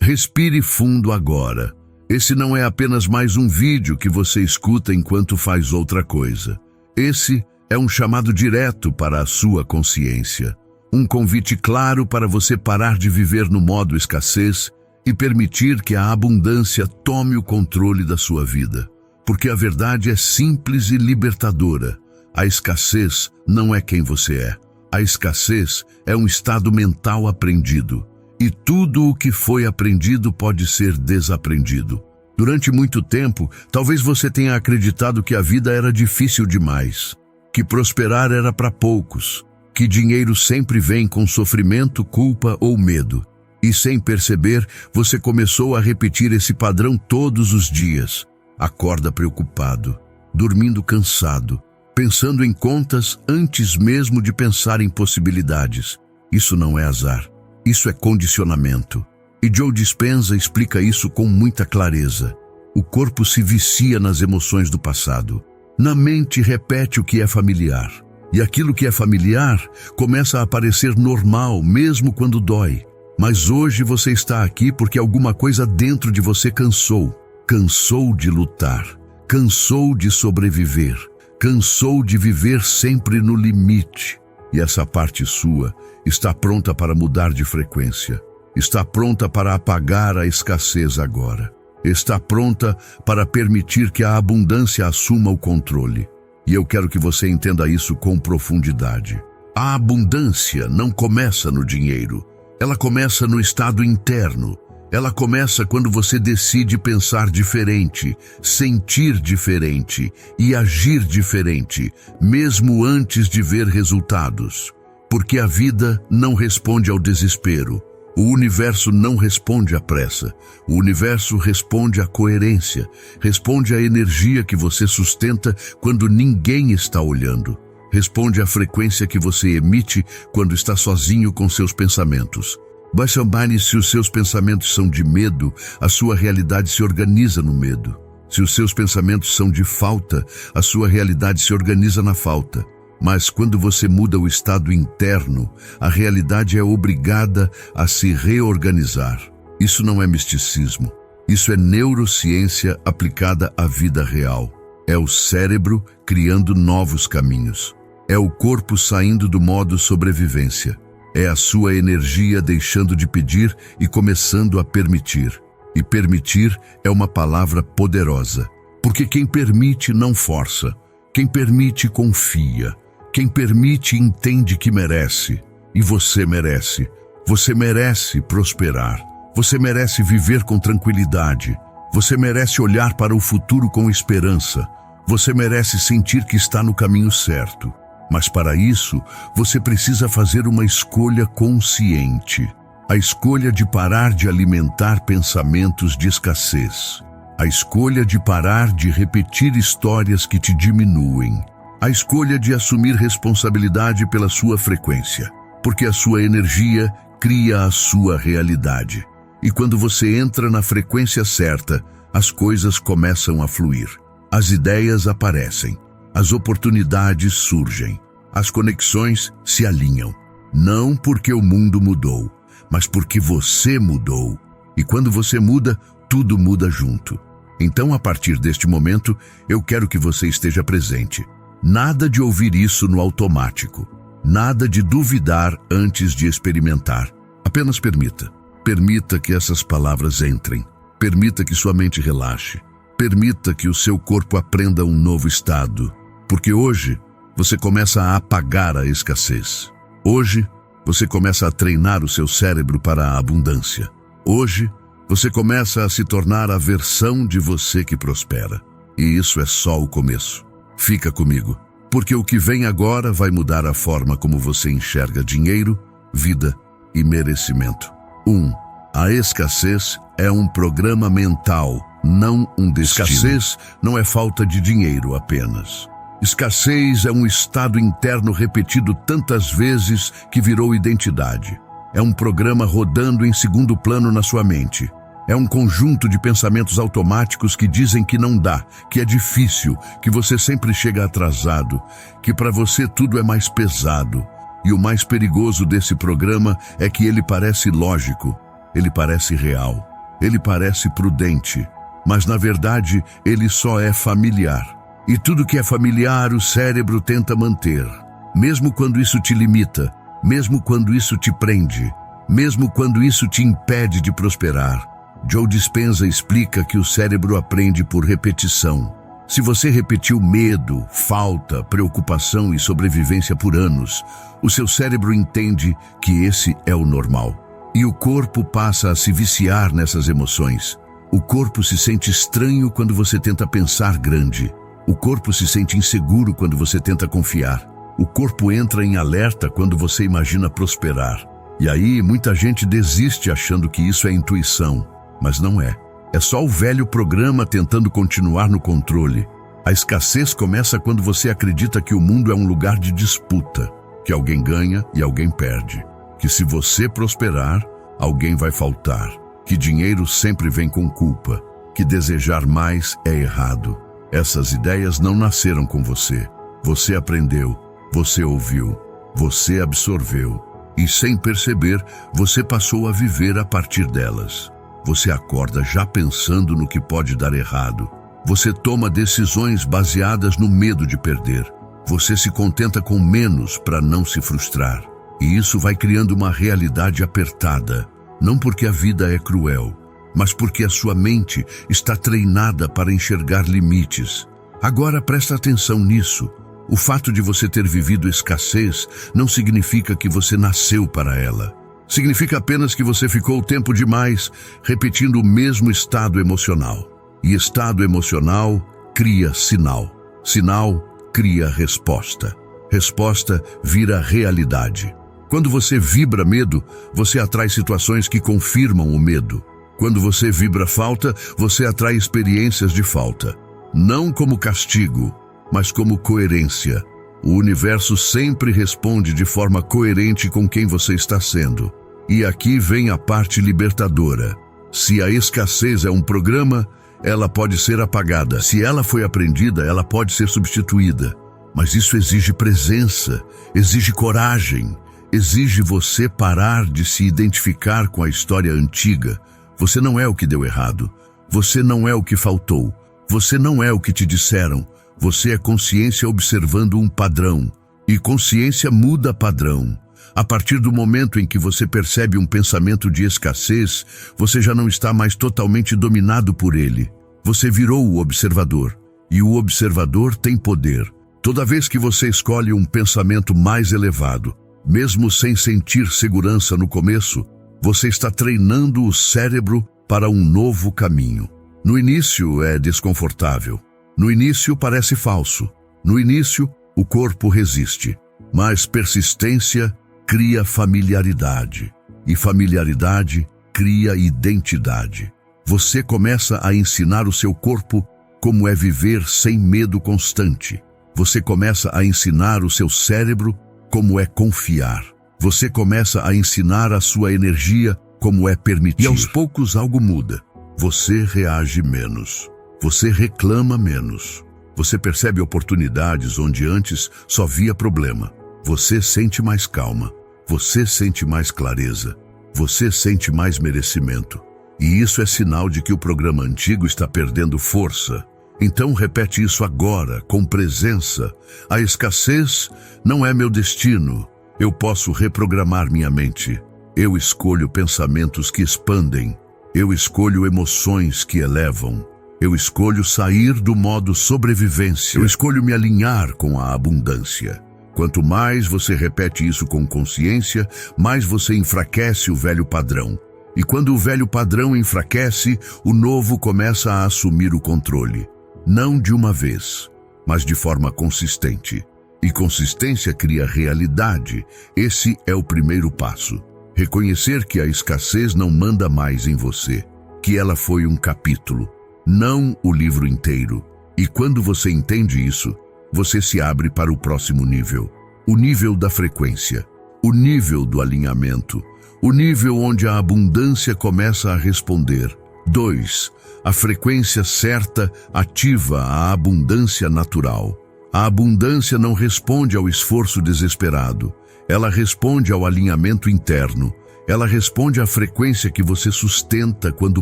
Respire fundo agora. Esse não é apenas mais um vídeo que você escuta enquanto faz outra coisa. Esse é um chamado direto para a sua consciência. Um convite claro para você parar de viver no modo escassez e permitir que a abundância tome o controle da sua vida. Porque a verdade é simples e libertadora. A escassez não é quem você é. A escassez é um estado mental aprendido. E tudo o que foi aprendido pode ser desaprendido. Durante muito tempo, talvez você tenha acreditado que a vida era difícil demais, que prosperar era para poucos, que dinheiro sempre vem com sofrimento, culpa ou medo. E sem perceber, você começou a repetir esse padrão todos os dias. Acorda preocupado, dormindo cansado, pensando em contas antes mesmo de pensar em possibilidades. Isso não é azar, isso é condicionamento. E Joe Dispenza explica isso com muita clareza. O corpo se vicia nas emoções do passado. Na mente repete o que é familiar. E aquilo que é familiar começa a parecer normal, mesmo quando dói. Mas hoje você está aqui porque alguma coisa dentro de você cansou. Cansou de lutar. Cansou de sobreviver. Cansou de viver sempre no limite. E essa parte sua está pronta para mudar de frequência. Está pronta para apagar a escassez agora. Está pronta para permitir que a abundância assuma o controle. E eu quero que você entenda isso com profundidade. A abundância não começa no dinheiro. Ela começa no estado interno. Ela começa quando você decide pensar diferente, sentir diferente e agir diferente, mesmo antes de ver resultados. Porque a vida não responde ao desespero. O universo não responde à pressa. O universo responde à coerência, responde à energia que você sustenta quando ninguém está olhando. Responde à frequência que você emite quando está sozinho com seus pensamentos. Bashambani, se os seus pensamentos são de medo, a sua realidade se organiza no medo. Se os seus pensamentos são de falta, a sua realidade se organiza na falta. Mas quando você muda o estado interno, a realidade é obrigada a se reorganizar. Isso não é misticismo. Isso é neurociência aplicada à vida real. É o cérebro criando novos caminhos. É o corpo saindo do modo sobrevivência. É a sua energia deixando de pedir e começando a permitir. E permitir é uma palavra poderosa. Porque quem permite não força. Quem permite confia. Quem permite entende que merece. E você merece. Você merece prosperar. Você merece viver com tranquilidade. Você merece olhar para o futuro com esperança. Você merece sentir que está no caminho certo. Mas para isso, você precisa fazer uma escolha consciente. A escolha de parar de alimentar pensamentos de escassez. A escolha de parar de repetir histórias que te diminuem. A escolha de assumir responsabilidade pela sua frequência, porque a sua energia cria a sua realidade. E quando você entra na frequência certa, as coisas começam a fluir. As ideias aparecem, as oportunidades surgem, as conexões se alinham. Não porque o mundo mudou, mas porque você mudou. E quando você muda, tudo muda junto. Então, a partir deste momento, eu quero que você esteja presente. Nada de ouvir isso no automático. Nada de duvidar antes de experimentar. Apenas permita. Permita que essas palavras entrem. Permita que sua mente relaxe. Permita que o seu corpo aprenda um novo estado. Porque hoje, você começa a apagar a escassez. Hoje, você começa a treinar o seu cérebro para a abundância. Hoje, você começa a se tornar a versão de você que prospera. E isso é só o começo. Fica comigo, porque o que vem agora vai mudar a forma como você enxerga dinheiro, vida e merecimento. 1. A escassez é um programa mental, não um destino. Escassez não é falta de dinheiro apenas. Escassez é um estado interno repetido tantas vezes que virou identidade. É um programa rodando em segundo plano na sua mente. É um conjunto de pensamentos automáticos que dizem que não dá, que é difícil, que você sempre chega atrasado, que para você tudo é mais pesado. E o mais perigoso desse programa é que ele parece lógico, ele parece real. Ele parece prudente, mas na verdade ele só é familiar. E tudo que é familiar o cérebro tenta manter, mesmo quando isso te limita, mesmo quando isso te prende, mesmo quando isso te impede de prosperar. Joe Dispenza explica que o cérebro aprende por repetição. Se você repetiu medo, falta, preocupação e sobrevivência por anos, o seu cérebro entende que esse é o normal. E o corpo passa a se viciar nessas emoções. O corpo se sente estranho quando você tenta pensar grande. O corpo se sente inseguro quando você tenta confiar. O corpo entra em alerta quando você imagina prosperar. E aí muita gente desiste achando que isso é intuição, mas não é. É só o velho programa tentando continuar no controle. A escassez começa quando você acredita que o mundo é um lugar de disputa, que alguém ganha e alguém perde, que se você prosperar, alguém vai faltar, que dinheiro sempre vem com culpa, que desejar mais é errado. Essas ideias não nasceram com você. Você aprendeu, você ouviu, você absorveu, e sem perceber, você passou a viver a partir delas. Você acorda já pensando no que pode dar errado. Você toma decisões baseadas no medo de perder. Você se contenta com menos para não se frustrar. E isso vai criando uma realidade apertada, não porque a vida é cruel, mas porque a sua mente está treinada para enxergar limites. Agora presta atenção nisso. O fato de você ter vivido escassez não significa que você nasceu para ela. Significa apenas que você ficou tempo demais repetindo o mesmo estado emocional. E estado emocional cria sinal. Sinal cria resposta. Resposta vira realidade. Quando você vibra medo, você atrai situações que confirmam o medo. Quando você vibra falta, você atrai experiências de falta. Não como castigo, mas como coerência. O universo sempre responde de forma coerente com quem você está sendo. E aqui vem a parte libertadora. Se a escassez é um programa, ela pode ser apagada. Se ela foi aprendida, ela pode ser substituída. Mas isso exige presença, exige coragem, exige você parar de se identificar com a história antiga. Você não é o que deu errado. Você não é o que faltou. Você não é o que te disseram. Você é consciência observando um padrão. E consciência muda padrão. A partir do momento em que você percebe um pensamento de escassez, você já não está mais totalmente dominado por ele. Você virou o observador. E o observador tem poder. Toda vez que você escolhe um pensamento mais elevado, mesmo sem sentir segurança no começo, você está treinando o cérebro para um novo caminho. No início é desconfortável. No início parece falso. No início, o corpo resiste. Mas persistência cria familiaridade. E familiaridade cria identidade. Você começa a ensinar o seu corpo como é viver sem medo constante. Você começa a ensinar o seu cérebro como é confiar. Você começa a ensinar a sua energia como é permitir. E aos poucos algo muda. Você reage menos. Você reclama menos. Você percebe oportunidades onde antes só via problema. Você sente mais calma. Você sente mais clareza. Você sente mais merecimento. E isso é sinal de que o programa antigo está perdendo força. Então repete isso agora, com presença. A escassez não é meu destino. Eu posso reprogramar minha mente. Eu escolho pensamentos que expandem. Eu escolho emoções que elevam. Eu escolho sair do modo sobrevivência. Eu escolho me alinhar com a abundância. Quanto mais você repete isso com consciência, mais você enfraquece o velho padrão. E quando o velho padrão enfraquece, o novo começa a assumir o controle. Não de uma vez, mas de forma consistente. E consistência cria realidade. Esse é o primeiro passo. Reconhecer que a escassez não manda mais em você, que ela foi um capítulo, não o livro inteiro. E quando você entende isso, você se abre para o próximo nível. O nível da frequência, o nível do alinhamento, o nível onde a abundância começa a responder. 2. A frequência certa ativa a abundância natural. A abundância não responde ao esforço desesperado. Ela responde ao alinhamento interno. Ela responde à frequência que você sustenta quando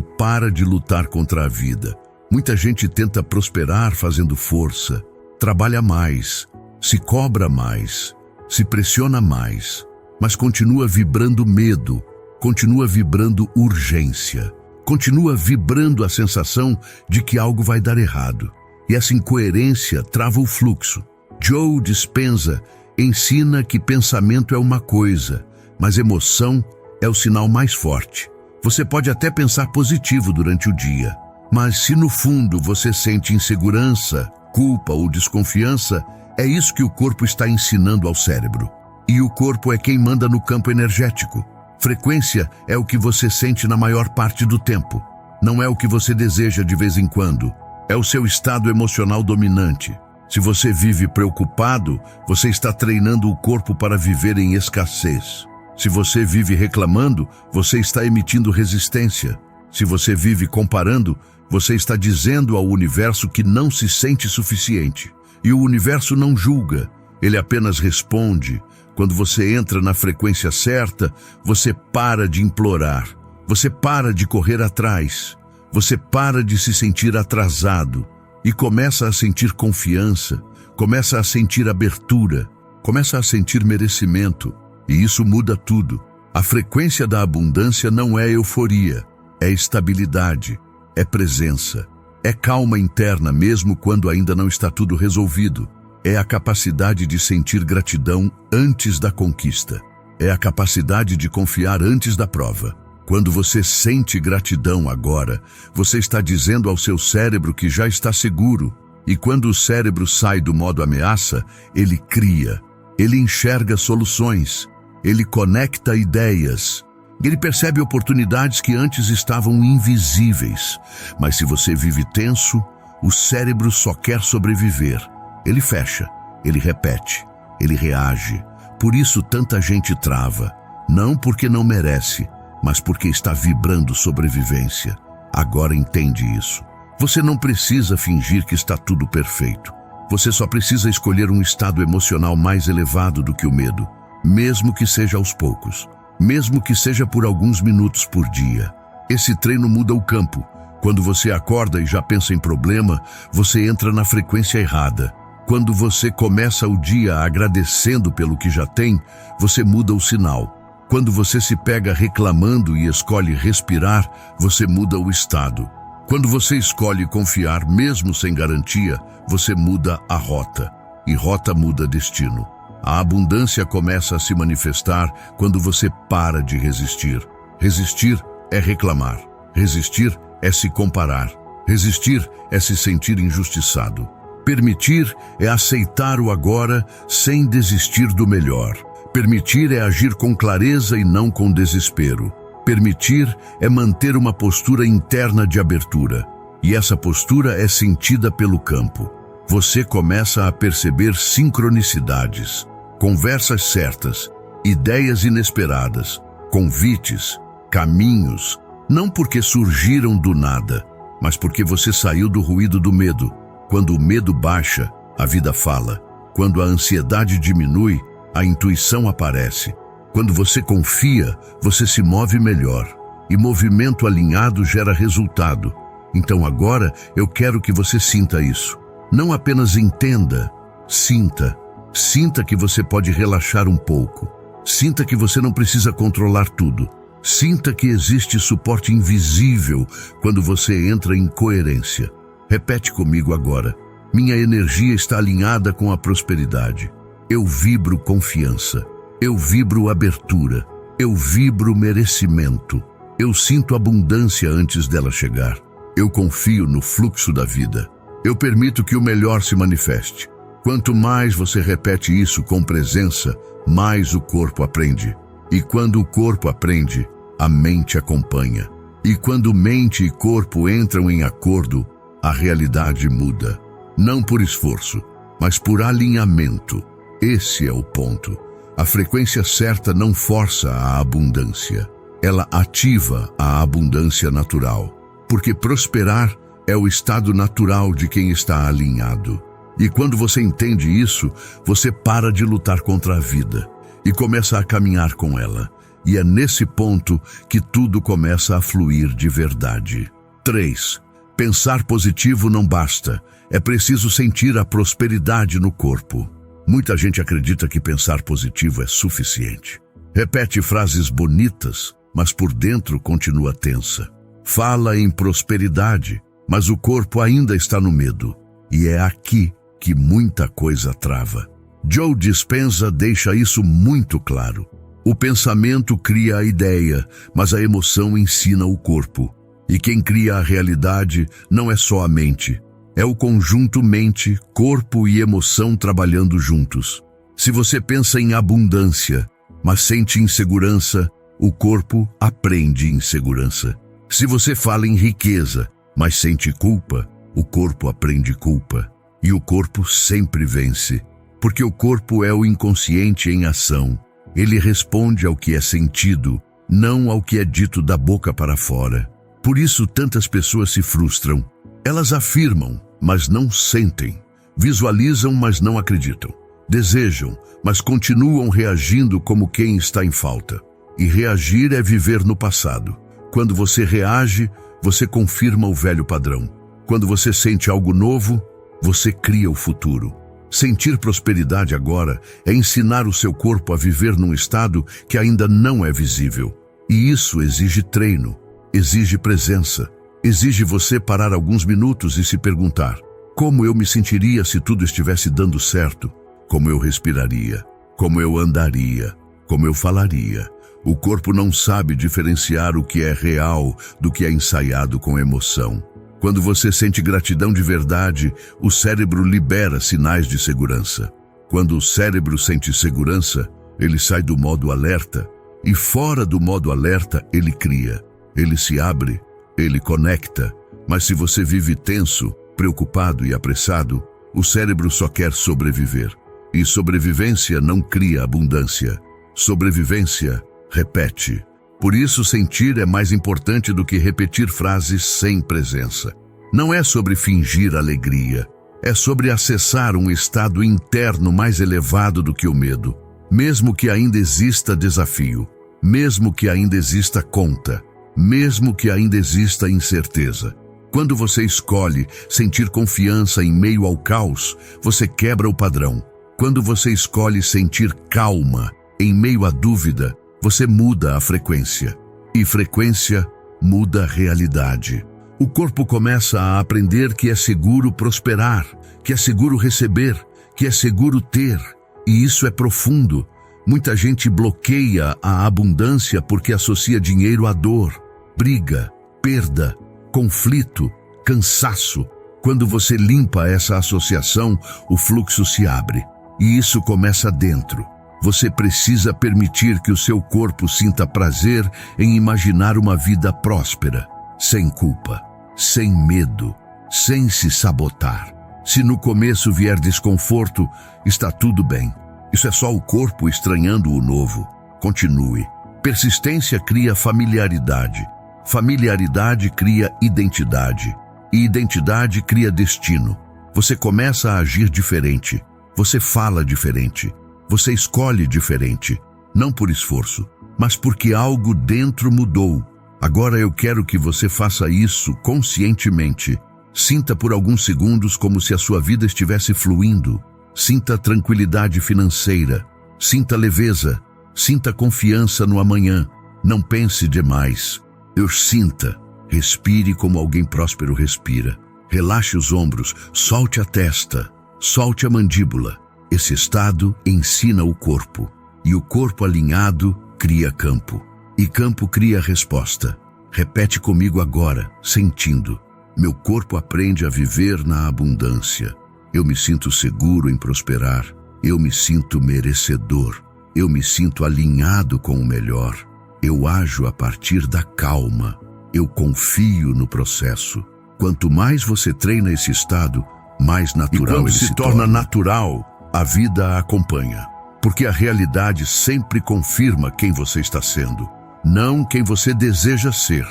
para de lutar contra a vida. Muita gente tenta prosperar fazendo força, trabalha mais, se cobra mais, se pressiona mais, mas continua vibrando medo, continua vibrando urgência, continua vibrando a sensação de que algo vai dar errado. E essa incoerência trava o fluxo. Joe Dispenza ensina que pensamento é uma coisa, mas emoção é o sinal mais forte. Você pode até pensar positivo durante o dia, mas se no fundo você sente insegurança, culpa ou desconfiança, é isso que o corpo está ensinando ao cérebro. E o corpo é quem manda no campo energético. Frequência é o que você sente na maior parte do tempo. Não é o que você deseja de vez em quando. É o seu estado emocional dominante. Se você vive preocupado, você está treinando o corpo para viver em escassez. Se você vive reclamando, você está emitindo resistência. Se você vive comparando, você está dizendo ao universo que não se sente suficiente. E o universo não julga, ele apenas responde. Quando você entra na frequência certa, você para de implorar, você para de correr atrás, você para de se sentir atrasado e começa a sentir confiança, começa a sentir abertura, começa a sentir merecimento. E isso muda tudo. A frequência da abundância não é euforia, é estabilidade, é presença, é calma interna mesmo quando ainda não está tudo resolvido. É a capacidade de sentir gratidão antes da conquista. É a capacidade de confiar antes da prova. Quando você sente gratidão agora, você está dizendo ao seu cérebro que já está seguro. E quando o cérebro sai do modo ameaça, ele cria, ele enxerga soluções, ele conecta ideias. Ele percebe oportunidades que antes estavam invisíveis. Mas se você vive tenso, o cérebro só quer sobreviver. Ele fecha, ele repete, ele reage. Por isso tanta gente trava. Não porque não merece, mas porque está vibrando sobrevivência. Agora entende isso. Você não precisa fingir que está tudo perfeito. Você só precisa escolher um estado emocional mais elevado do que o medo, mesmo que seja aos poucos, mesmo que seja por alguns minutos por dia. Esse treino muda o campo. Quando você acorda e já pensa em problema, você entra na frequência errada. Quando você começa o dia agradecendo pelo que já tem, você muda o sinal. Quando você se pega reclamando e escolhe respirar, você muda o estado. Quando você escolhe confiar mesmo sem garantia, você muda a rota. E rota muda destino. A abundância começa a se manifestar quando você para de resistir. Resistir é reclamar. Resistir é se comparar. Resistir é se sentir injustiçado. Permitir é aceitar o agora sem desistir do melhor. Permitir é agir com clareza e não com desespero. Permitir é manter uma postura interna de abertura. E essa postura é sentida pelo campo. Você começa a perceber sincronicidades, conversas certas, ideias inesperadas, convites, caminhos, não porque surgiram do nada, mas porque você saiu do ruído do medo. Quando o medo baixa, a vida fala. Quando a ansiedade diminui, a intuição aparece. Quando você confia, você se move melhor. E movimento alinhado gera resultado. Então agora eu quero que você sinta isso. Não apenas entenda, sinta. Sinta que você pode relaxar um pouco. Sinta que você não precisa controlar tudo. Sinta que existe suporte invisível quando você entra em coerência. Repete comigo agora. Minha energia está alinhada com a prosperidade. Eu vibro confiança. Eu vibro abertura. Eu vibro merecimento. Eu sinto abundância antes dela chegar. Eu confio no fluxo da vida. Eu permito que o melhor se manifeste. Quanto mais você repete isso com presença, mais o corpo aprende. E quando o corpo aprende, a mente acompanha. E quando mente e corpo entram em acordo, a realidade muda. Não por esforço, mas por alinhamento. Esse é o ponto. A frequência certa não força a abundância. Ela ativa a abundância natural. Porque prosperar é o estado natural de quem está alinhado. E quando você entende isso, você para de lutar contra a vida e começa a caminhar com ela. E é nesse ponto que tudo começa a fluir de verdade. 3. Pensar positivo não basta. É preciso sentir a prosperidade no corpo. Muita gente acredita que pensar positivo é suficiente. Repete frases bonitas, mas por dentro continua tensa. Fala em prosperidade, mas o corpo ainda está no medo. E é aqui que muita coisa trava. Joe Dispenza deixa isso muito claro. O pensamento cria a ideia, mas a emoção ensina o corpo. E quem cria a realidade não é só a mente. É o conjunto mente, corpo e emoção trabalhando juntos. Se você pensa em abundância, mas sente insegurança, o corpo aprende insegurança. Se você fala em riqueza, mas sente culpa, o corpo aprende culpa. E o corpo sempre vence, porque o corpo é o inconsciente em ação. Ele responde ao que é sentido, não ao que é dito da boca para fora. Por isso tantas pessoas se frustram. Elas afirmam, mas não sentem. Visualizam, mas não acreditam. Desejam, mas continuam reagindo como quem está em falta. E reagir é viver no passado. Quando você reage, você confirma o velho padrão. Quando você sente algo novo, você cria o futuro. Sentir prosperidade agora é ensinar o seu corpo a viver num estado que ainda não é visível. E isso exige treino, exige presença, exige você parar alguns minutos e se perguntar: como eu me sentiria se tudo estivesse dando certo? Como eu respiraria? Como eu andaria? Como eu falaria? O corpo não sabe diferenciar o que é real do que é ensaiado com emoção. Quando você sente gratidão de verdade, o cérebro libera sinais de segurança. Quando o cérebro sente segurança, ele sai do modo alerta. E fora do modo alerta, ele cria. Ele se abre, ele conecta. Mas se você vive tenso, preocupado e apressado, o cérebro só quer sobreviver. E sobrevivência não cria abundância. Sobrevivência repete. Por isso, sentir é mais importante do que repetir frases sem presença. Não é sobre fingir alegria. É sobre acessar um estado interno mais elevado do que o medo. Mesmo que ainda exista desafio. Mesmo que ainda exista conta. Mesmo que ainda exista incerteza. Quando você escolhe sentir confiança em meio ao caos, você quebra o padrão. Quando você escolhe sentir calma em meio à dúvida, você muda a frequência. E frequência muda a realidade. O corpo começa a aprender que é seguro prosperar, que é seguro receber, que é seguro ter. E isso é profundo. Muita gente bloqueia a abundância porque associa dinheiro à dor, briga, perda, conflito, cansaço. Quando você limpa essa associação, o fluxo se abre. E isso começa dentro. Você precisa permitir que o seu corpo sinta prazer em imaginar uma vida próspera, sem culpa, sem medo, sem se sabotar. Se no começo vier desconforto, está tudo bem. Isso é só o corpo estranhando o novo. Continue. Persistência cria familiaridade. Familiaridade cria identidade. E identidade cria destino. Você começa a agir diferente. Você fala diferente. Você escolhe diferente, não por esforço, mas porque algo dentro mudou. Agora eu quero que você faça isso conscientemente. Sinta por alguns segundos como se a sua vida estivesse fluindo. Sinta tranquilidade financeira. Sinta leveza. Sinta confiança no amanhã. Não pense demais. Sinta. Respire como alguém próspero respira. Relaxe os ombros. Solte a testa. Solte a mandíbula. Esse estado ensina o corpo, e o corpo alinhado cria campo, e campo cria resposta. Repete comigo agora, sentindo. Meu corpo aprende a viver na abundância. Eu me sinto seguro em prosperar. Eu me sinto merecedor. Eu me sinto alinhado com o melhor. Eu ajo a partir da calma. Eu confio no processo. Quanto mais você treina esse estado, mais natural ele se torna. Natural, a vida a acompanha, porque a realidade sempre confirma quem você está sendo, não quem você deseja ser.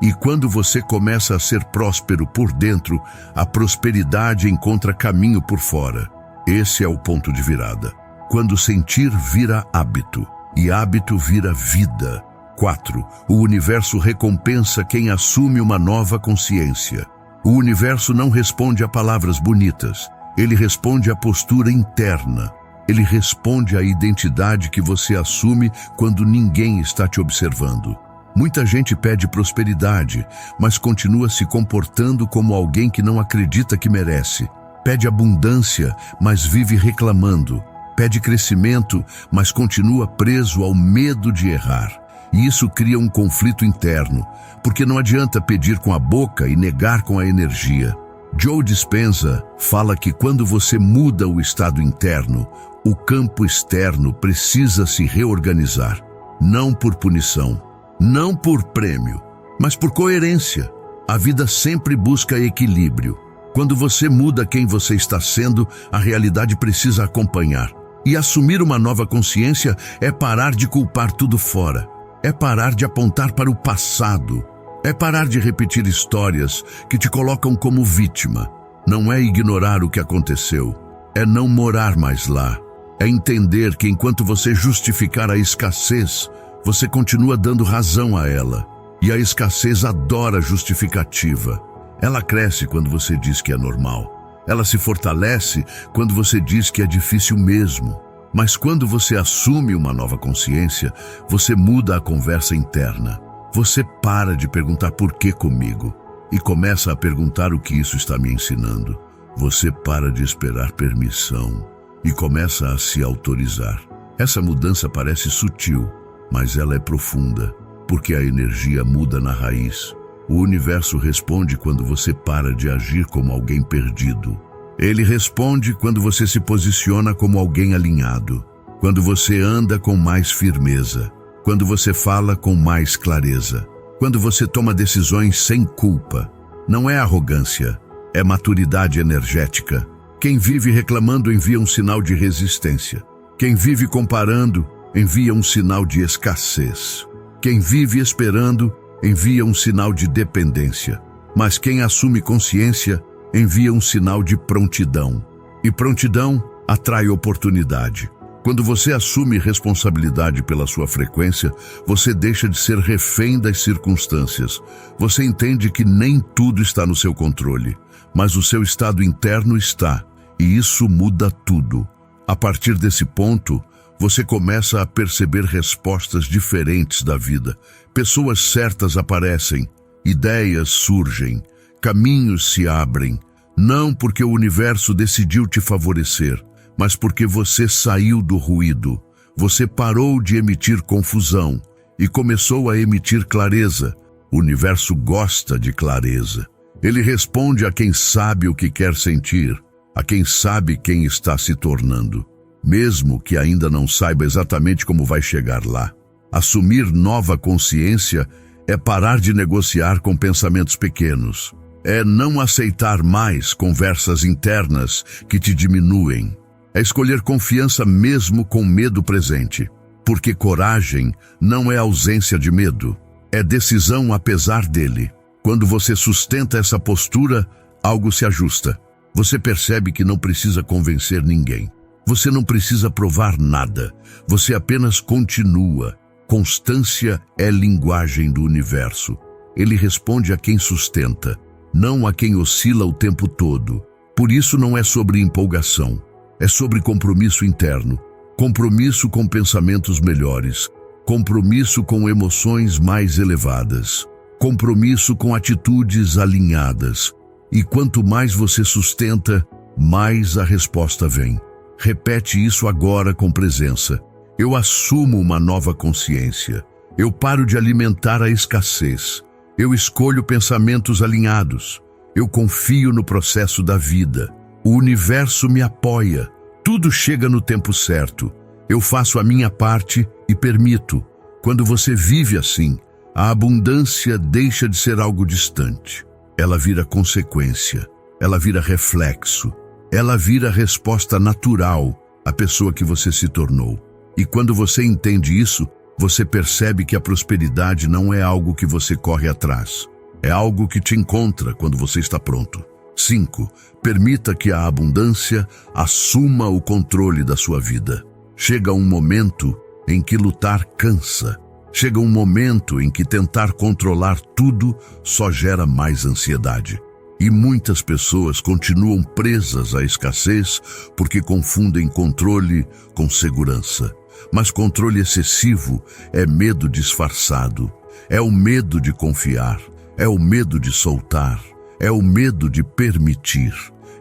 E quando você começa a ser próspero por dentro, a prosperidade encontra caminho por fora. Esse é o ponto de virada. Quando sentir vira hábito, e hábito vira vida. 4. O universo recompensa quem assume uma nova consciência. O universo não responde a palavras bonitas, ele responde à postura interna. Ele responde à identidade que você assume quando ninguém está te observando. Muita gente pede prosperidade, mas continua se comportando como alguém que não acredita que merece. Pede abundância, mas vive reclamando. Pede crescimento, mas continua preso ao medo de errar. E isso cria um conflito interno, porque não adianta pedir com a boca e negar com a energia. Joe Dispenza fala que quando você muda o estado interno, o campo externo precisa se reorganizar. Não por punição, não por prêmio, mas por coerência. A vida sempre busca equilíbrio. Quando você muda quem você está sendo, a realidade precisa acompanhar. E assumir uma nova consciência é parar de culpar tudo fora. É parar de apontar para o passado. É parar de repetir histórias que te colocam como vítima. Não é ignorar o que aconteceu. É não morar mais lá. É entender que enquanto você justificar a escassez, você continua dando razão a ela. E a escassez adora justificativa. Ela cresce quando você diz que é normal. Ela se fortalece quando você diz que é difícil mesmo. Mas quando você assume uma nova consciência, você muda a conversa interna. Você para de perguntar por que comigo e começa a perguntar o que isso está me ensinando. Você para de esperar permissão e começa a se autorizar. Essa mudança parece sutil, mas ela é profunda, porque a energia muda na raiz. O universo responde quando você para de agir como alguém perdido. Ele responde quando você se posiciona como alguém alinhado, quando você anda com mais firmeza, quando você fala com mais clareza, quando você toma decisões sem culpa. Não é arrogância, é maturidade energética. Quem vive reclamando envia um sinal de resistência. Quem vive comparando envia um sinal de escassez. Quem vive esperando envia um sinal de dependência. Mas quem assume consciência envia um sinal de prontidão. E prontidão atrai oportunidade. Quando você assume responsabilidade pela sua frequência, você deixa de ser refém das circunstâncias. Você entende que nem tudo está no seu controle, mas o seu estado interno está, e isso muda tudo. A partir desse ponto, você começa a perceber respostas diferentes da vida. Pessoas certas aparecem, ideias surgem, caminhos se abrem, não porque o universo decidiu te favorecer, mas porque você saiu do ruído. Você parou de emitir confusão e começou a emitir clareza. O universo gosta de clareza. Ele responde a quem sabe o que quer sentir, a quem sabe quem está se tornando, mesmo que ainda não saiba exatamente como vai chegar lá. Assumir nova consciência é parar de negociar com pensamentos pequenos. É não aceitar mais conversas internas que te diminuem. É escolher confiança mesmo com medo presente. Porque coragem não é ausência de medo, é decisão apesar dele. Quando você sustenta essa postura, algo se ajusta. Você percebe que não precisa convencer ninguém. Você não precisa provar nada. Você apenas continua. Constância é linguagem do universo. Ele responde a quem sustenta, não a quem oscila o tempo todo. Por isso não é sobre empolgação, é sobre compromisso interno, compromisso com pensamentos melhores, compromisso com emoções mais elevadas, compromisso com atitudes alinhadas. E quanto mais você sustenta, mais a resposta vem. Repete isso agora com presença. Eu assumo uma nova consciência. Eu paro de alimentar a escassez. Eu escolho pensamentos alinhados. Eu confio no processo da vida. O universo me apoia. Tudo chega no tempo certo. Eu faço a minha parte e permito. Quando você vive assim, a abundância deixa de ser algo distante. Ela vira consequência. Ela vira reflexo. Ela vira resposta natural à pessoa que você se tornou. E quando você entende isso, você percebe que a prosperidade não é algo que você corre atrás. É algo que te encontra quando você está pronto. 5. Permita que a abundância assuma o controle da sua vida. Chega um momento em que lutar cansa. Chega um momento em que tentar controlar tudo só gera mais ansiedade. E muitas pessoas continuam presas à escassez porque confundem controle com segurança. Mas controle excessivo é medo disfarçado. É o medo de confiar. É o medo de soltar. É o medo de permitir.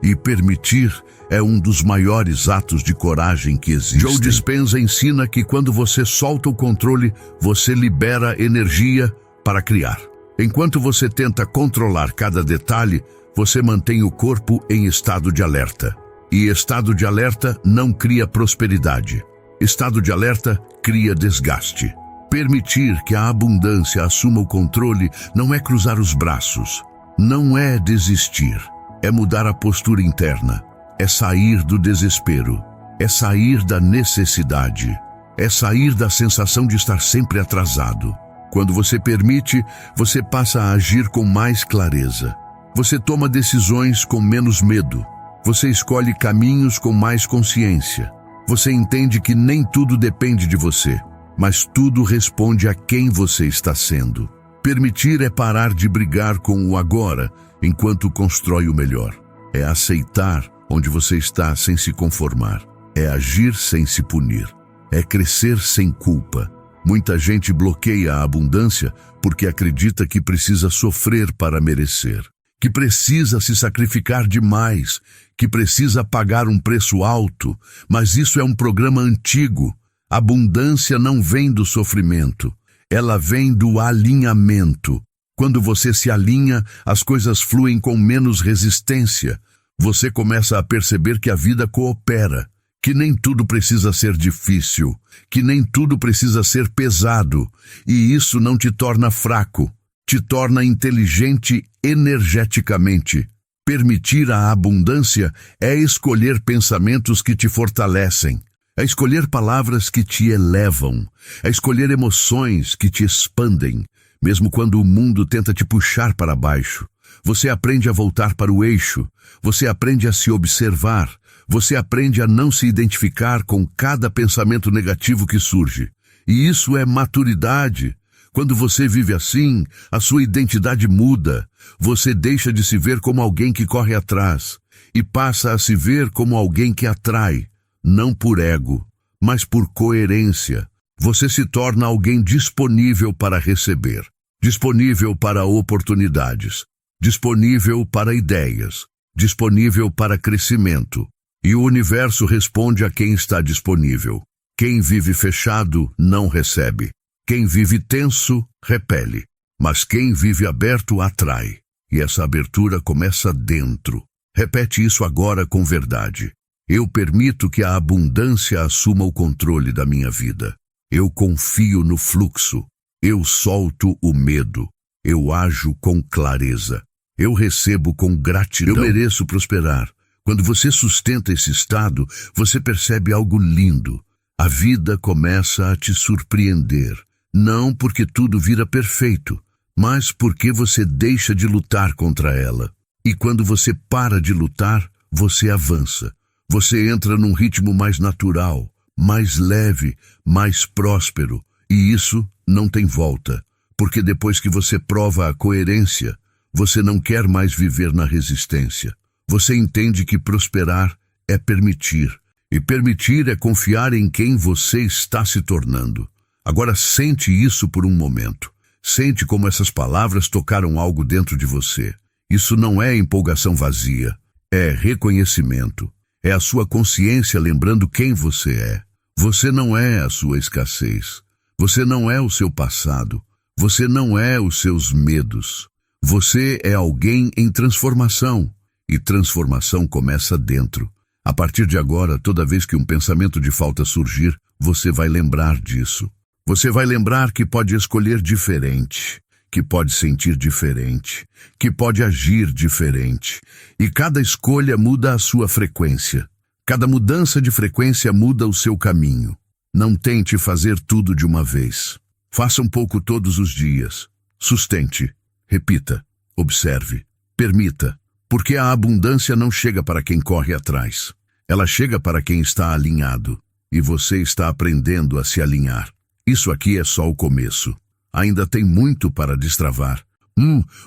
E permitir é um dos maiores atos de coragem que existem. Joe Dispenza ensina que quando você solta o controle, você libera energia para criar. Enquanto você tenta controlar cada detalhe, você mantém o corpo em estado de alerta. E estado de alerta não cria prosperidade. Estado de alerta cria desgaste. Permitir que a abundância assuma o controle não é cruzar os braços, não é desistir, é mudar a postura interna, é sair do desespero, é sair da necessidade, é sair da sensação de estar sempre atrasado. Quando você permite, você passa a agir com mais clareza. Você toma decisões com menos medo. Você escolhe caminhos com mais consciência. Você entende que nem tudo depende de você, mas tudo responde a quem você está sendo. Permitir é parar de brigar com o agora enquanto constrói o melhor. É aceitar onde você está sem se conformar. É agir sem se punir. É crescer sem culpa. Muita gente bloqueia a abundância porque acredita que precisa sofrer para merecer, que precisa se sacrificar demais, que precisa pagar um preço alto, mas isso é um programa antigo. Abundância não vem do sofrimento, ela vem do alinhamento. Quando você se alinha, as coisas fluem com menos resistência. Você começa a perceber que a vida coopera, que nem tudo precisa ser difícil, que nem tudo precisa ser pesado, e isso não te torna fraco, te torna inteligente energeticamente. Permitir a abundância é escolher pensamentos que te fortalecem, é escolher palavras que te elevam, é escolher emoções que te expandem, mesmo quando o mundo tenta te puxar para baixo. Você aprende a voltar para o eixo, você aprende a se observar, você aprende a não se identificar com cada pensamento negativo que surge. E isso é maturidade. Quando você vive assim, a sua identidade muda. Você deixa de se ver como alguém que corre atrás e passa a se ver como alguém que atrai, não por ego, mas por coerência. Você se torna alguém disponível para receber, disponível para oportunidades, disponível para ideias, disponível para crescimento. E o universo responde a quem está disponível. Quem vive fechado não recebe. Quem vive tenso, repele. Mas quem vive aberto, atrai. E essa abertura começa dentro. Repete isso agora com verdade. Eu permito que a abundância assuma o controle da minha vida. Eu confio no fluxo. Eu solto o medo. Eu ajo com clareza. Eu recebo com gratidão. Eu mereço prosperar. Quando você sustenta esse estado, você percebe algo lindo. A vida começa a te surpreender. Não porque tudo vira perfeito, mas porque você deixa de lutar contra ela. E quando você para de lutar, você avança. Você entra num ritmo mais natural, mais leve, mais próspero. E isso não tem volta, porque depois que você prova a coerência, você não quer mais viver na resistência. Você entende que prosperar é permitir, e permitir é confiar em quem você está se tornando. Agora sente isso por um momento. Sente como essas palavras tocaram algo dentro de você. Isso não é empolgação vazia, é reconhecimento. É a sua consciência lembrando quem você é. Você não é a sua escassez. Você não é o seu passado. Você não é os seus medos. Você é alguém em transformação. E transformação começa dentro. A partir de agora, toda vez que um pensamento de falta surgir, você vai lembrar disso. Você vai lembrar que pode escolher diferente, que pode sentir diferente, que pode agir diferente. E cada escolha muda a sua frequência. Cada mudança de frequência muda o seu caminho. Não tente fazer tudo de uma vez. Faça um pouco todos os dias. Sustente, repita, observe, permita. Porque a abundância não chega para quem corre atrás. Ela chega para quem está alinhado. e você está aprendendo a se alinhar. Isso aqui é só o começo. Ainda tem muito para destravar,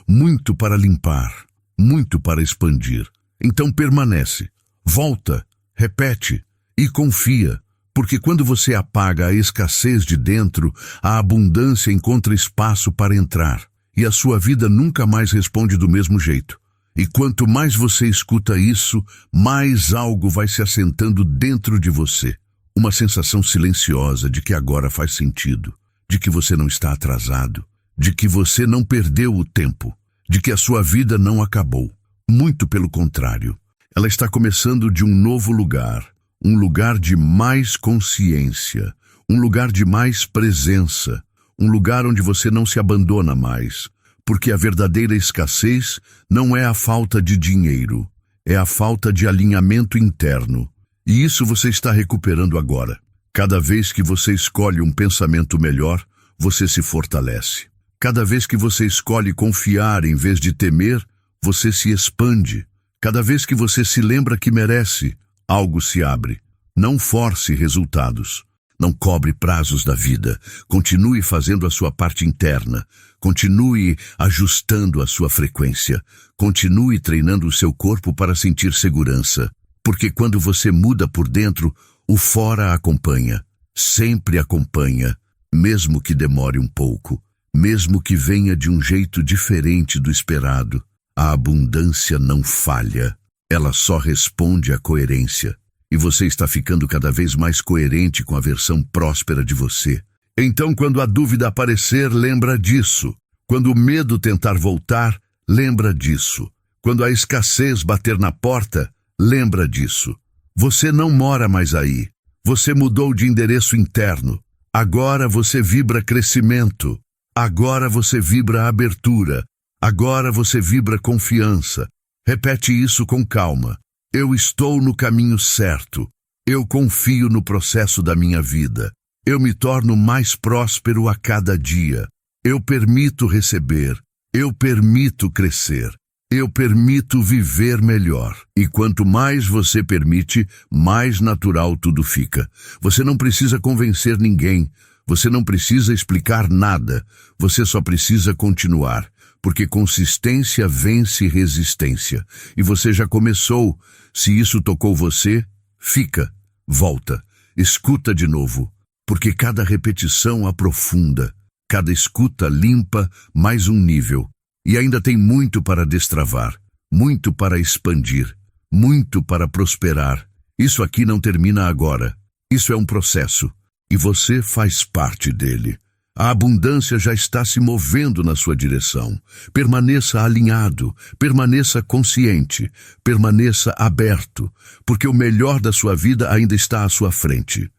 muito para limpar, muito para expandir. Então permanece, volta, repete e confia, porque quando você apaga a escassez de dentro, a abundância encontra espaço para entrar, e a sua vida nunca mais responde do mesmo jeito. E quanto mais você escuta isso, mais algo vai se assentando dentro de você. Uma sensação silenciosa de que agora faz sentido, de que você não está atrasado, de que você não perdeu o tempo, de que a sua vida não acabou. Muito pelo contrário, ela está começando de um novo lugar, um lugar de mais consciência, um lugar de mais presença, um lugar onde você não se abandona mais, porque a verdadeira escassez não é a falta de dinheiro, é a falta de alinhamento interno. E isso você está recuperando agora. Cada vez que você escolhe um pensamento melhor, você se fortalece. Cada vez que você escolhe confiar em vez de temer, você se expande. Cada vez que você se lembra que merece, algo se abre. Não force resultados. Não cobre prazos da vida. Continue fazendo a sua parte interna. Continue ajustando a sua frequência. Continue treinando o seu corpo para sentir segurança. Porque quando você muda por dentro, o fora acompanha. Sempre acompanha, mesmo que demore um pouco. Mesmo que venha de um jeito diferente do esperado. A abundância não falha. Ela só responde à coerência. E você está ficando cada vez mais coerente com a versão próspera de você. Então, quando a dúvida aparecer, lembra disso. Quando o medo tentar voltar, lembra disso. Quando a escassez bater na porta, lembra disso. Você não mora mais aí. Você mudou de endereço interno. Agora você vibra crescimento. Agora você vibra abertura. Agora você vibra confiança. Repete isso com calma. Eu estou no caminho certo. Eu confio no processo da minha vida. Eu me torno mais próspero a cada dia. Eu permito receber. Eu permito crescer. Eu permito viver melhor. E quanto mais você permite, mais natural tudo fica. Você não precisa convencer ninguém. Você não precisa explicar nada. Você só precisa continuar. Porque consistência vence resistência. E você já começou. Se isso tocou você, fica, volta, escuta de novo. Porque cada repetição aprofunda. Cada escuta limpa mais um nível. E ainda tem muito para destravar, muito para expandir, muito para prosperar. Isso aqui não termina agora. Isso é um processo. E você faz parte dele. A abundância já está se movendo na sua direção. Permaneça alinhado, permaneça consciente, permaneça aberto, porque o melhor da sua vida ainda está à sua frente.